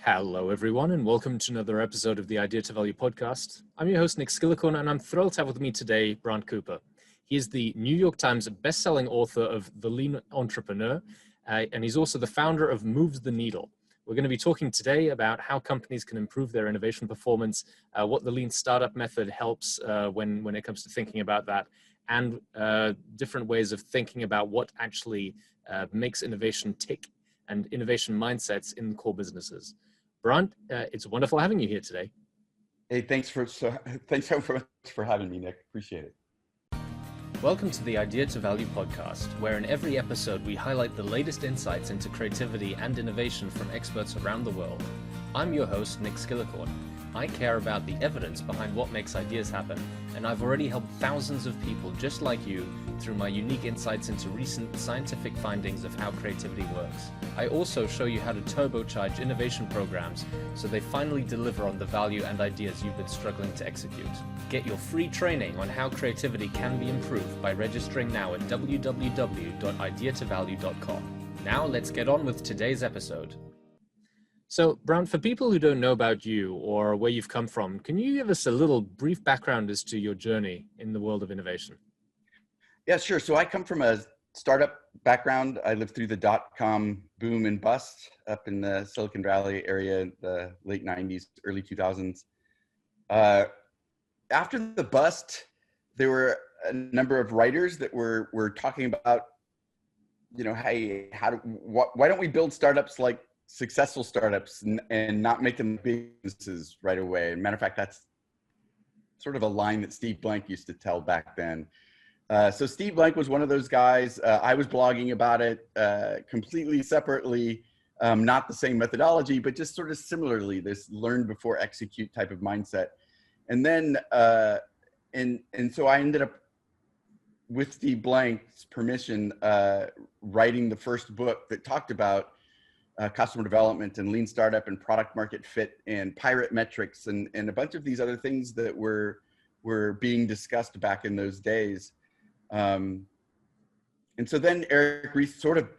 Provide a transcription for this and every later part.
Hello, everyone, and welcome to another episode of the Idea to Value podcast. I'm your host, Nick Skillicorn, and I'm thrilled to have with me today Brant Cooper. He is the New York Times best-selling author of The Lean Entrepreneur, and he's also the founder of Moves the Needle. We're going to be talking today about how companies can improve their innovation performance, what the lean startup method helps when it comes to thinking about that, and different ways of thinking about what actually makes innovation tick and innovation mindsets in core businesses. Brant, it's wonderful having you here today. Hey, thanks so much for having me, Nick. Appreciate it. Welcome to the Idea to Value podcast, where in every episode we highlight the latest insights into creativity and innovation from experts around the world. I'm your host, Nick Skillicorn. I care about the evidence behind what makes ideas happen, and I've already helped thousands of people just like you through my unique insights into recent scientific findings of how creativity works. I also show you how to turbocharge innovation programs so they finally deliver on the value and ideas you've been struggling to execute. Get your free training on how creativity can be improved by registering now at www.ideatovalue.com. Now let's get on with today's episode. So, Brant, for people who don't know about you or where you've come from, can you give us a little brief background as to your journey in the world of innovation? Yeah, sure. So I come from a startup background. I lived through the dot-com boom and bust up in the Silicon Valley area in the late 90s, early 2000s. After the bust, there were a number of writers that were talking about, hey, why don't we build startups like successful startups and not make them businesses right away? And matter of fact, that's sort of a line that Steve Blank used to tell back then. So Steve Blank was one of those guys. I was blogging about it completely separately, not the same methodology, but just sort of similarly, this learn before execute type of mindset. And then, and so I ended up, with Steve Blank's permission, writing the first book that talked about customer development and lean startup and product market fit and pirate metrics and a bunch of these other things that were being discussed back in those days. And so then Eric Ries sort of,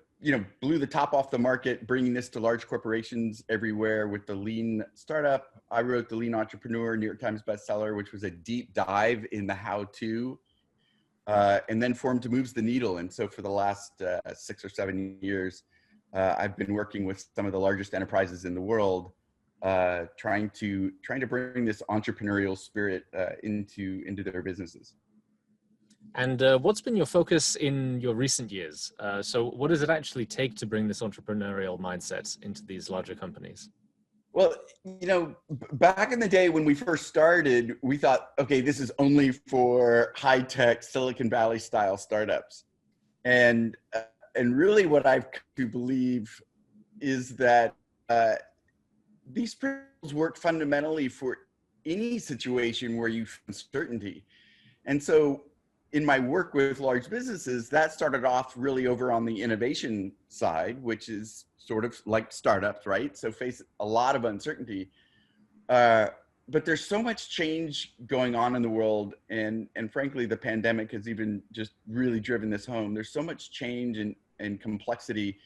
blew the top off the market, bringing this to large corporations everywhere with the lean startup. I wrote The Lean Entrepreneur, New York Times bestseller, which was a deep dive in the how-to, and then formed Moves the Needle. And so for the last 6 or 7 years, I've been working with some of the largest enterprises in the world, trying to bring this entrepreneurial spirit into their businesses. And what's been your focus in your recent years? So what does it actually take to bring this entrepreneurial mindset into these larger companies? Well, back in the day when we first started, we thought, okay, this is only for high-tech Silicon Valley style startups. And really what I've come to believe is that these principles work fundamentally for any situation where you feel uncertainty. And so in my work with large businesses, that started off really over on the innovation side, which is sort of like startups, right? So face a lot of uncertainty. But there's so much change going on in the world. And frankly, the pandemic has even just really driven this home. There's so much change and complexity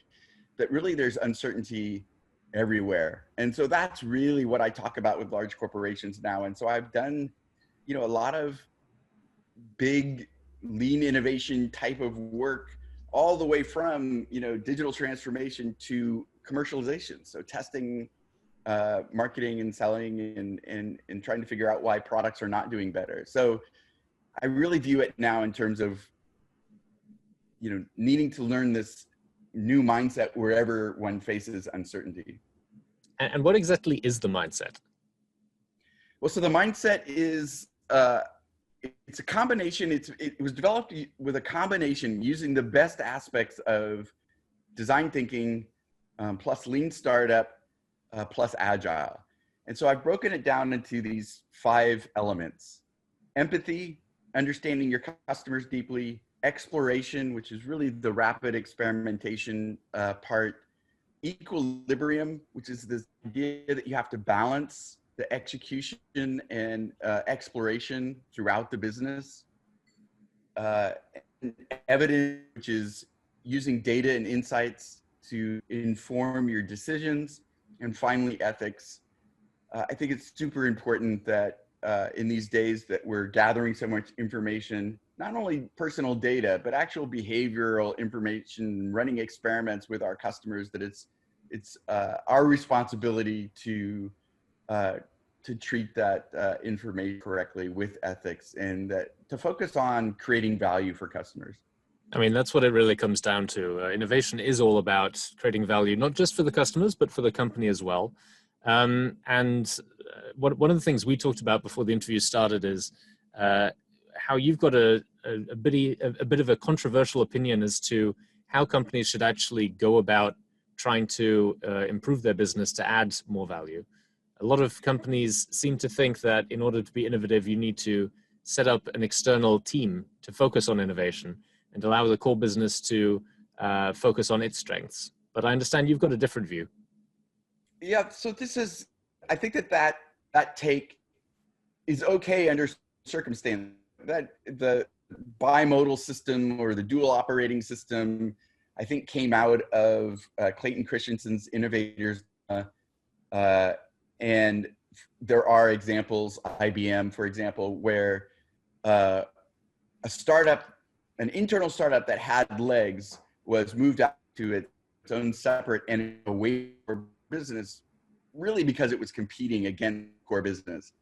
that really there's uncertainty everywhere. And so that's really what I talk about with large corporations now. And so I've done, a lot of big lean innovation type of work, all the way from, digital transformation to commercialization. So testing, marketing and selling and trying to figure out why products are not doing better. So I really view it now in terms of, needing to learn this new mindset wherever one faces uncertainty. And what exactly is the mindset? Well, so the mindset is, it's a combination. It was developed with a combination using the best aspects of design thinking, plus lean startup, plus agile. And so I've broken it down into these 5 elements: empathy, understanding your customers deeply; exploration, which is really the rapid experimentation part; equilibrium, which is this idea that you have to balance the execution and exploration throughout the business; evidence, which is using data and insights to inform your decisions; And finally, ethics. I think it's super important that in these days that we're gathering so much information, not only personal data, but actual behavioral information, running experiments with our customers, that it's our responsibility to treat that information correctly with ethics, and that to focus on creating value for customers. I mean, that's what it really comes down to. Innovation is all about creating value, not just for the customers, but for the company as well. One of the things we talked about before the interview started is how you've got a bit of a controversial opinion as to how companies should actually go about trying to improve their business to add more value. A lot of companies seem to think that in order to be innovative, you need to set up an external team to focus on innovation and allow the core business to focus on its strengths. But I understand you've got a different view. Yeah, so I think that take is okay under circumstance. That the bimodal system or the dual operating system, I think, came out of Clayton Christensen's Innovators. And there are examples, IBM, for example, where a startup, an internal startup that had legs, was moved out to its own separate and away from business, really because it was competing against core business.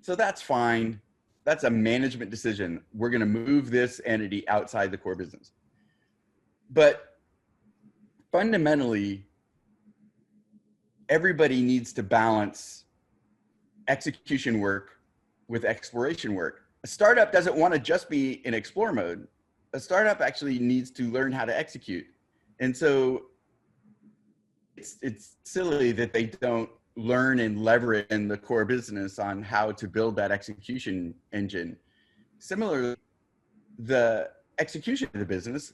So that's fine. That's a management decision. We're going to move this entity outside the core business. But fundamentally, everybody needs to balance execution work with exploration work. A startup doesn't want to just be in explore mode. A startup actually needs to learn how to execute. And so it's silly that they don't learn and leverage in the core business on how to build that execution engine. Similarly, the execution of the business,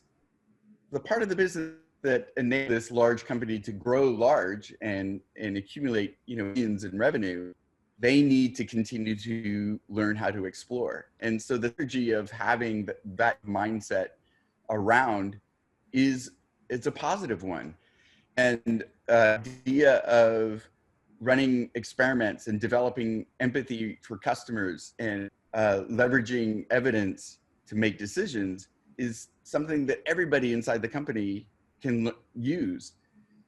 the part of the business that enables this large company to grow large and accumulate, millions in revenue, they need to continue to learn how to explore. And so the energy of having that mindset around it's a positive one. And the idea of running experiments and developing empathy for customers and leveraging evidence to make decisions is something that everybody inside the company can use.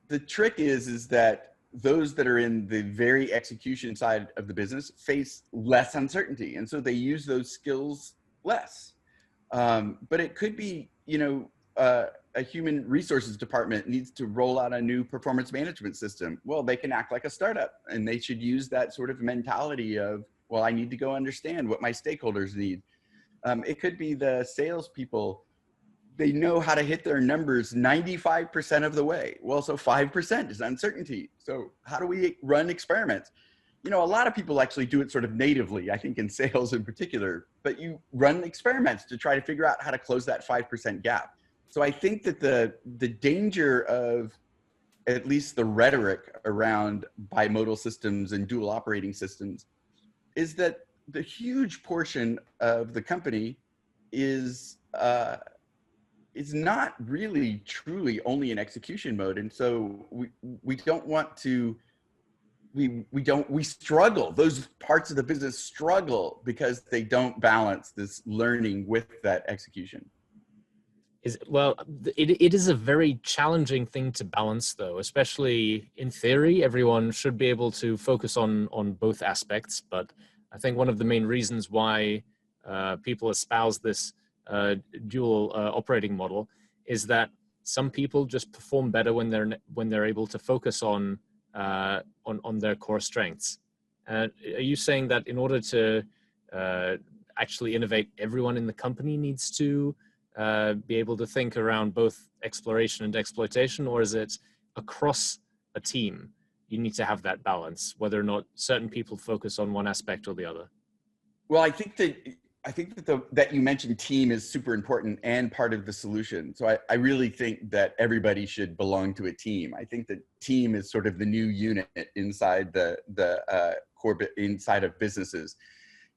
The trick is that those that are in the very execution side of the business face less uncertainty, and so they use those skills less. But it could be, a human resources department needs to roll out a new performance management system. Well, they can act like a startup, and they should use that sort of mentality of, well, I need to go understand what my stakeholders need. It could be the salespeople. They know how to hit their numbers 95% of the way. Well, so 5% is uncertainty. So how do we run experiments? A lot of people actually do it sort of natively, I think in sales in particular, but you run experiments to try to figure out how to close that 5% gap. So I think that the danger of at least the rhetoric around bimodal systems and dual operating systems is that the huge portion of the company is not really truly only in execution mode. And so we don't want to, we struggle. Those parts of the business struggle because they don't balance this learning with that execution. It is a very challenging thing to balance, though, especially in theory. Everyone should be able to focus on both aspects. But I think one of the main reasons why people espouse this dual operating model is that some people just perform better when they're able to focus on their core strengths. Are you saying that in order to actually innovate, everyone in the company needs to be able to think around both exploration and exploitation, or is it across a team you need to have that balance, whether or not certain people focus on one aspect or the other? Well, I think that you mentioned team is super important and part of the solution. So I really think that everybody should belong to a team. I think that team is sort of the new unit inside the core inside of businesses,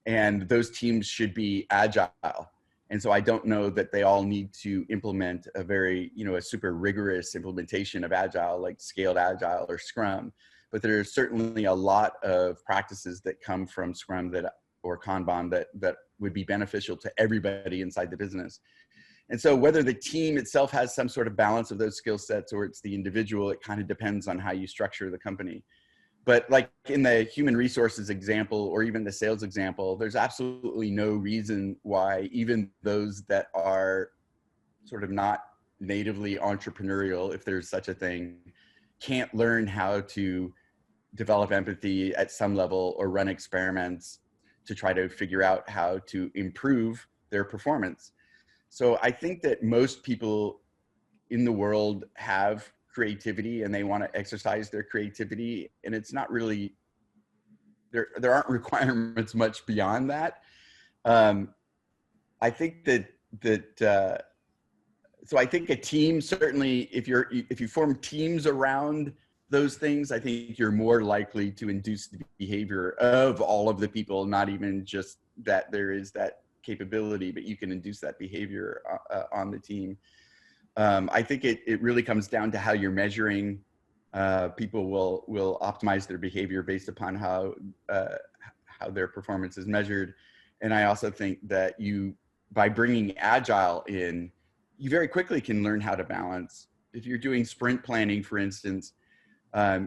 and those teams should be agile. And so I don't know that they all need to implement a very, a super rigorous implementation of agile, like scaled agile or Scrum. but there's certainly a lot of practices that come from Scrum or Kanban that would be beneficial to everybody inside the business. And so whether the team itself has some sort of balance of those skill sets or it's the individual, it kind of depends on how you structure the company. But like in the human resources example, or even the sales example, there's absolutely no reason why even those that are sort of not natively entrepreneurial, if there's such a thing, can't learn how to develop empathy at some level or run experiments to try to figure out how to improve their performance. So I think that most people in the world have creativity and they want to exercise their creativity, and it's not really, there aren't requirements much beyond that. I think so I think a team, certainly if you form teams around those things, I think you're more likely to induce the behavior of all of the people, not even just that there is that capability, but you can induce that behavior on the team. I think it really comes down to how you're measuring. People will optimize their behavior based upon how their performance is measured. And I also think that by bringing agile in, you very quickly can learn how to balance. If you're doing sprint planning, for instance,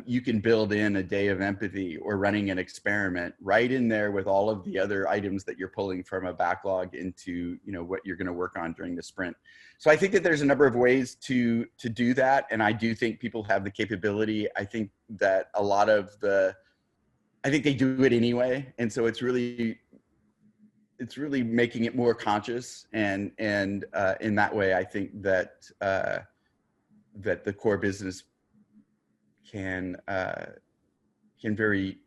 you can build in a day of empathy or running an experiment right in there with all of the other items that you're pulling from a backlog into, what you're going to work on during the sprint. So I think that there's a number of ways to do that. And I do think people have the capability. I think that I think they do it anyway. And so it's really making it more conscious. And in that way, I think that the core business can very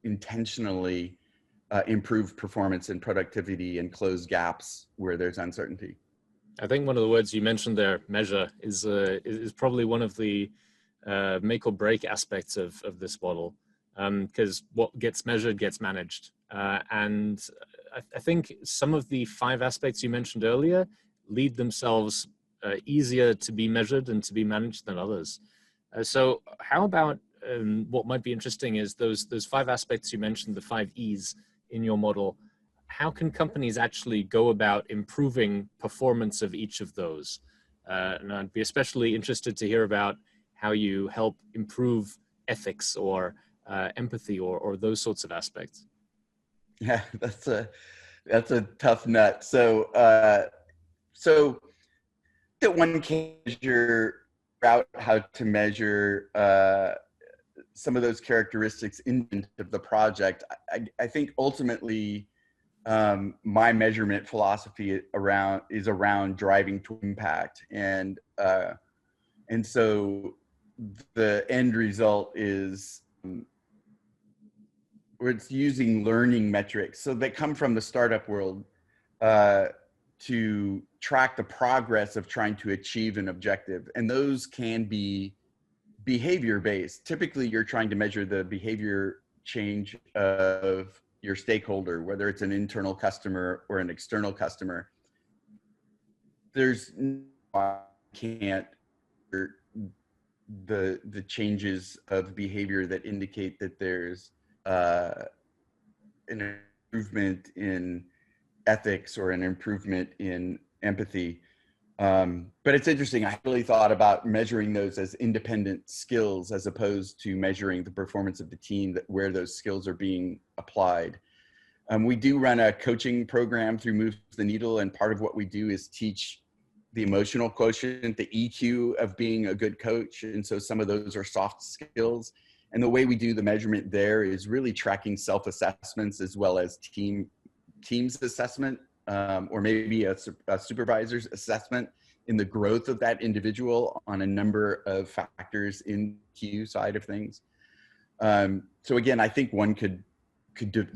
intentionally improve performance and productivity and close gaps where there's uncertainty. I think one of the words you mentioned there, measure, is probably one of the make or break aspects of this model, because what gets measured gets managed. And I think some of the 5 aspects you mentioned earlier lead themselves easier to be measured and to be managed than others. So how about what might be interesting is those 5 aspects you mentioned, the 5 E's in your model. How can companies actually go about improving performance of each of those? And I'd be especially interested to hear about how you help improve ethics or empathy or those sorts of aspects. Yeah, that's a tough nut. So that one can measure out how to measure some of those characteristics of the project. I think ultimately my measurement philosophy is around driving to impact, and so the end result is where it's using learning metrics so that come from the startup world to track the progress of trying to achieve an objective. And those can be behavior based. Typically, you're trying to measure the behavior change of your stakeholder, whether it's an internal customer or an external customer. Can't the changes of behavior that indicate that there's an improvement in ethics or an improvement in empathy. But it's interesting. I really thought about measuring those as independent skills as opposed to measuring the performance of the team where those skills are being applied. We do run a coaching program through Moves the Needle, and part of what we do is teach the emotional quotient, the EQ of being a good coach. And so some of those are soft skills. And the way we do the measurement there is really tracking self-assessments as well as team's assessment, or maybe a supervisor's assessment in the growth of that individual on a number of factors in the EQ side of things. So again, I think one could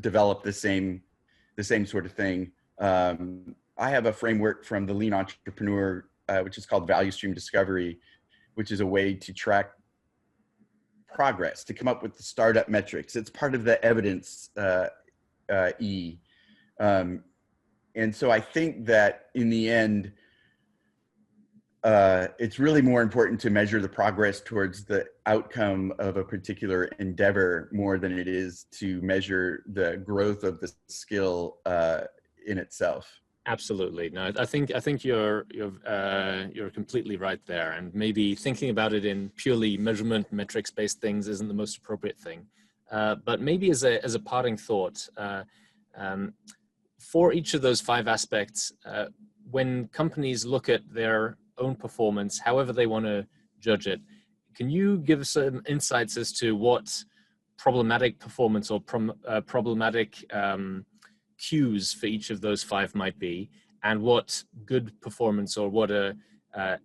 develop the same sort of thing. I have a framework from the Lean Entrepreneur, which is called Value Stream Discovery, which is a way to track progress, to come up with the startup metrics. It's part of the evidence E. And so I think that in the end, it's really more important to measure the progress towards the outcome of a particular endeavor more than it is to measure the growth of the skill in itself. Absolutely. No, I think you're completely right there. And maybe thinking about it in purely measurement, metrics-based things isn't the most appropriate thing. But maybe as a parting thought, um, for each of those five aspects, when companies look at their own performance, however they want to judge it, can you give some insights as to what problematic performance or problematic cues for each of those five might be, and what good performance or what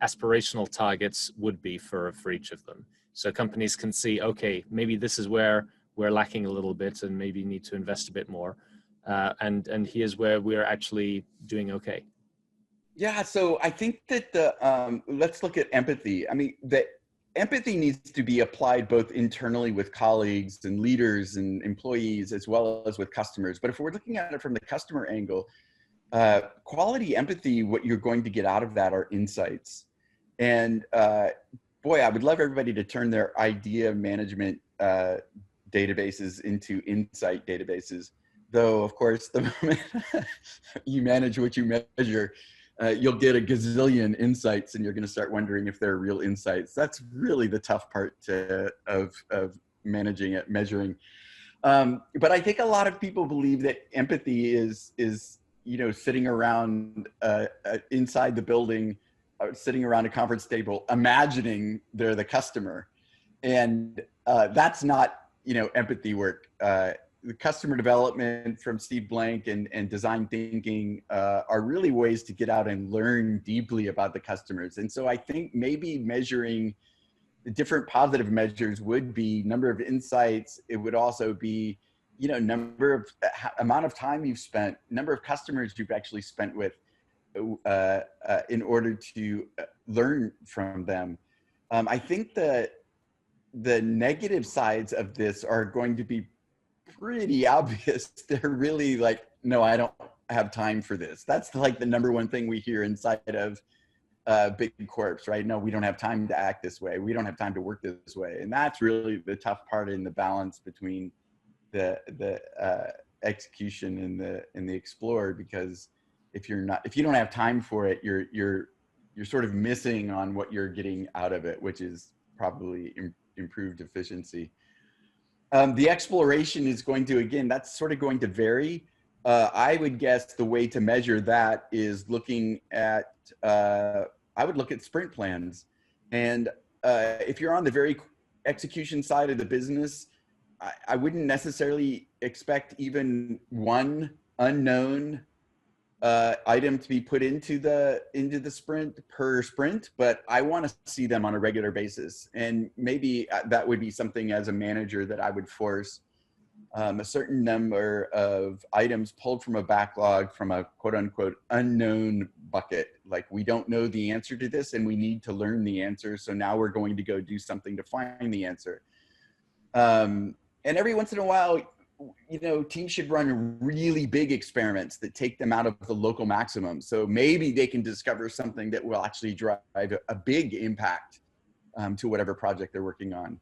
aspirational targets would be for each of them? So companies can see, okay, maybe this is where we're lacking a little bit and maybe need to invest a bit more. And here's where we're actually doing okay. Yeah, so I think that let's look at empathy. I mean, the empathy needs to be applied both internally with colleagues and leaders and employees, as well as with customers. But if we're looking at it from the customer angle, quality empathy, what you're going to get out of that are insights. And boy, I would love everybody to turn their idea management databases into insight databases. Though, of course, the moment you manage what you measure, you'll get a gazillion insights and you're going to start wondering if they're real insights. That's really the tough part of managing it, measuring. But I think a lot of people believe that empathy is sitting around inside the building, sitting around a conference table, imagining they're the customer. And that's not, empathy work. The customer development from Steve Blank and design thinking are really ways to get out and learn deeply about the customers. And so I think maybe measuring the different positive measures would be number of insights. It would also be, amount of time you've spent, number of customers you've actually spent with in order to learn from them. I think the negative sides of this are going to be pretty obvious. They're really like, no, I don't have time for this. That's like the number one thing we hear inside of big corps, right? No, we don't have time to act this way. We don't have time to work this way. And that's really the tough part in the balance between the execution and the explore, because if you don't have time for it, you're sort of missing on what you're getting out of it, which is probably improved efficiency. The exploration is going to, again, that's sort of going to vary. I would guess the way to measure that is looking at, I would look at sprint plans. And if you're on the very execution side of the business, I wouldn't necessarily expect even one unknown item to be put into the sprint per sprint, but I want to see them on a regular basis. And maybe that would be something as a manager that I would force a certain number of items pulled from a backlog from a quote unquote unknown bucket. Like, we don't know the answer to this and we need to learn the answer. So now we're going to go do something to find the answer. And every once in a while, teams should run really big experiments that take them out of the local maximum. So maybe they can discover something that will actually drive a big impact to whatever project they're working on.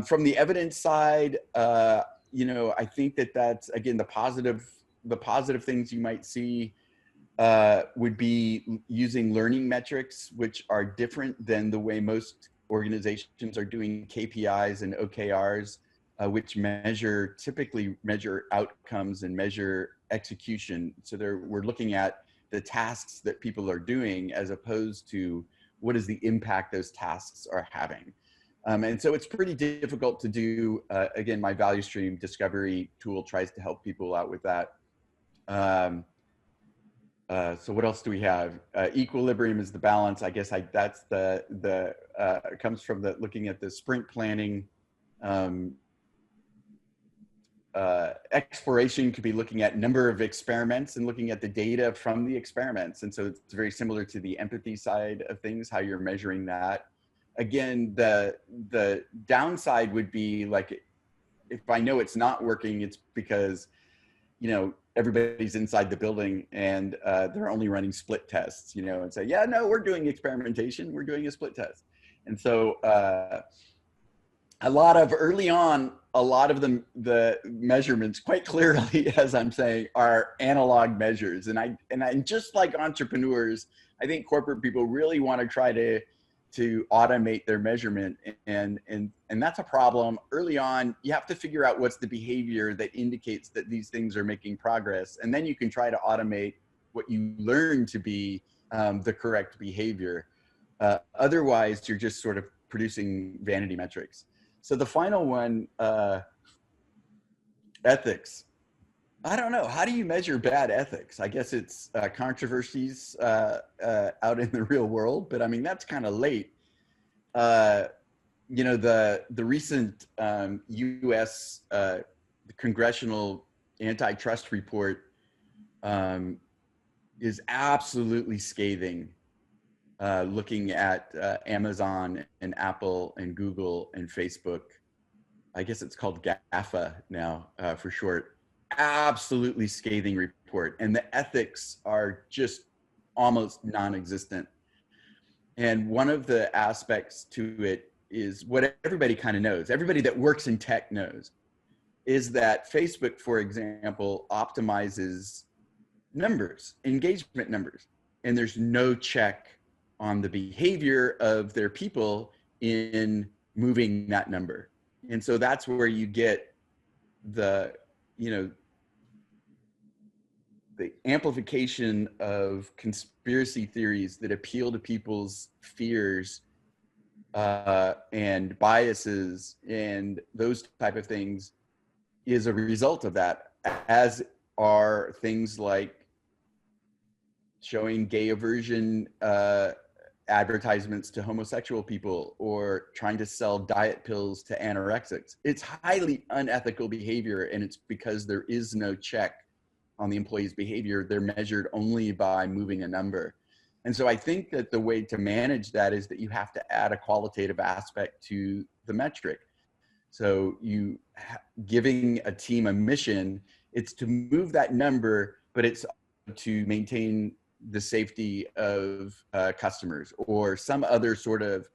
From the evidence side, I think that's, again, the positive things you might see would be using learning metrics, which are different than the way most organizations are doing KPIs and OKRs. Which typically measure outcomes and measure execution. So we're looking at the tasks that people are doing as opposed to what is the impact those tasks are having. And so it's pretty difficult to do. Again, my value stream discovery tool tries to help people out with that. So what else do we have? Equilibrium is the balance. I guess that's it comes from looking at the sprint planning. Exploration could be looking at number of experiments and looking at the data from the experiments. And so it's very similar to the empathy side of things, how you're measuring that. Again, the downside would be like, if I know it's not working, it's because everybody's inside the building and they're only running split tests, and say, yeah, no, we're doing experimentation. We're doing a split test. And so early on, a lot of the measurements, quite clearly, as I'm saying, are analog measures. And just like entrepreneurs, I think corporate people really want to try to automate their measurement, and that's a problem. Early on, you have to figure out what's the behavior that indicates that these things are making progress, and then you can try to automate what you learn to be the correct behavior. Otherwise, you're just sort of producing vanity metrics. So the final one, ethics. I don't know. How do you measure bad ethics? I guess it's controversies out in the real world, but I mean, that's kind of late. The recent U.S. Congressional antitrust report is absolutely scathing, looking at Amazon and Apple and Google and Facebook. I guess it's called GAFA now for short. Absolutely scathing report, and the ethics are just almost non-existent. And one of the aspects to it is what everybody kind of knows, everybody that works in tech knows, is that Facebook, for example, optimizes numbers, engagement numbers, and there's no check on the behavior of their people in moving that number. And so that's where you get the amplification of conspiracy theories that appeal to people's fears and biases and those type of things is a result of that, as are things like showing gay aversion advertisements to homosexual people or trying to sell diet pills to anorexics. It's highly unethical behavior, and it's because there is no check on the employee's behavior. They're measured only by moving a number. And so I think that the way to manage that is that you have to add a qualitative aspect to the metric. So giving a team a mission, it's to move that number, but it's to maintain the safety of customers or some other sort of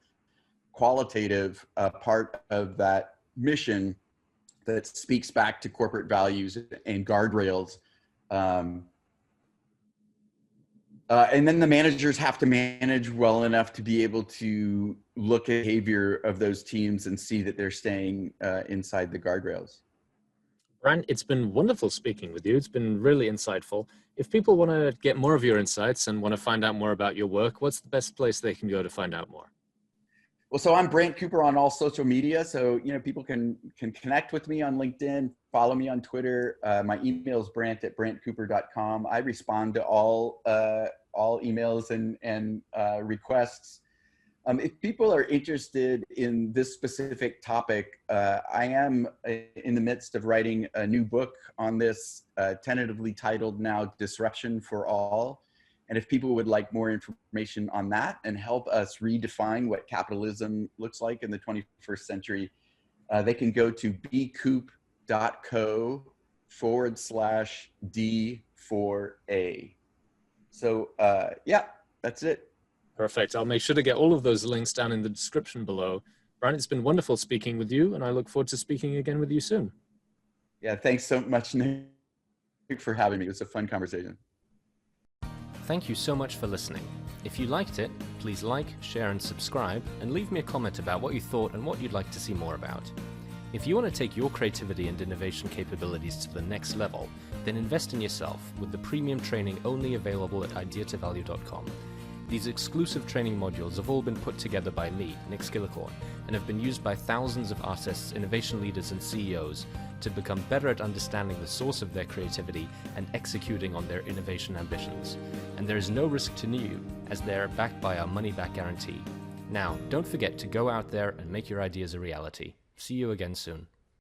qualitative part of that mission that speaks back to corporate values and guardrails. And then the managers have to manage well enough to be able to look at the behavior of those teams and see that they're staying inside the guardrails. Brant, it's been wonderful speaking with you. It's been really insightful. If people want to get more of your insights and want to find out more about your work, what's the best place they can go to find out more? Well, so I'm Brant Cooper on all social media. So, people can connect with me on LinkedIn, follow me on Twitter. My email is brant@brantcooper.com. I respond to all emails and requests. If people are interested in this specific topic, I am in the midst of writing a new book on this, tentatively titled now Disruption for All. And if people would like more information on that and help us redefine what capitalism looks like in the 21st century, they can go to bcoop.co/D4A. So yeah, that's it. Perfect. I'll make sure to get all of those links down in the description below. Brant, it's been wonderful speaking with you, and I look forward to speaking again with you soon. Yeah, thanks so much, Nick, for having me. It was a fun conversation. Thank you so much for listening. If you liked it, please like, share, and subscribe, and leave me a comment about what you thought and what you'd like to see more about. If you want to take your creativity and innovation capabilities to the next level, then invest in yourself with the premium training only available at ideatovalue.com. These exclusive training modules have all been put together by me, Nick Skillicorn, and have been used by thousands of artists, innovation leaders, and CEOs to become better at understanding the source of their creativity and executing on their innovation ambitions. And there is no risk to you, as they're backed by our money-back guarantee. Now, don't forget to go out there and make your ideas a reality. See you again soon.